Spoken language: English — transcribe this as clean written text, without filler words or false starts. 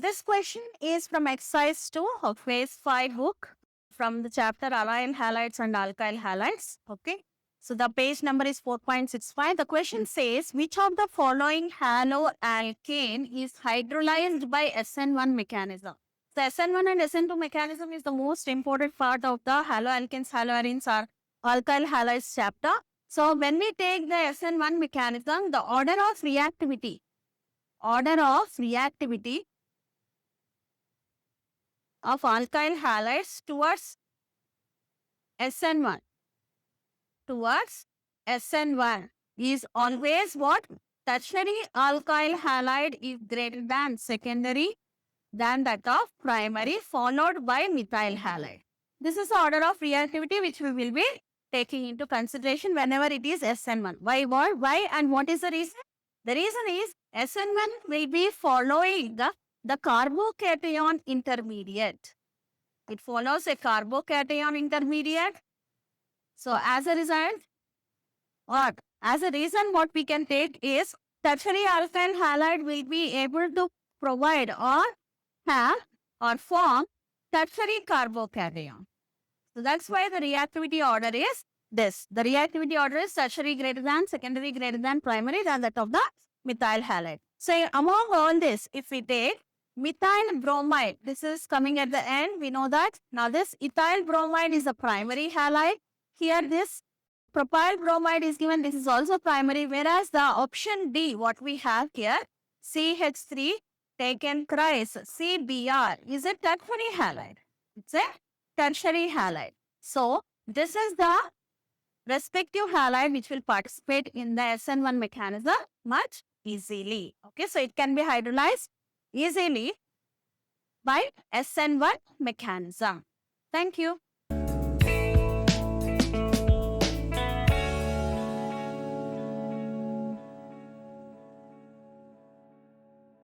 this question is from exercise 2 of phase 5 book from the chapter allyl halides and alkyl halides. Okay. So the page number is 4.65. The question says, which of the following haloalkane is hydrolyzed by SN1 mechanism? The SN1 and SN2 mechanism is the most important part of the haloalkanes, haloarenes or alkyl halides chapter. So when we take the SN1 mechanism, the order of reactivity of alkyl halides towards SN1 is always what? Tertiary alkyl halide is greater than secondary than that of primary, followed by methyl halide. This is the order of reactivity which we will be taking into consideration whenever it is SN1. Why and what is the reason? The reason is SN1 will be following the carbocation intermediate. It follows a carbocation intermediate. So as a result, what we can take is tertiary alkyl halide will be able to provide or have or form tertiary carbocation. So that's why the reactivity order is this. The reactivity order is tertiary greater than, secondary greater than, primary than that of the methyl halide. So among all this, if we take methyl bromide, this is coming at the end, we know that. Now this ethyl bromide is a primary halide. Here this propyl bromide is given, this is also primary, whereas the option D, what we have here, CH3 taken Christ, CBr is a tertiary halide. It's a tertiary halide. So this is the respective halide which will participate in the SN1 mechanism much easily. Okay, so it can be hydrolyzed easily by SN1 mechanism. Thank you.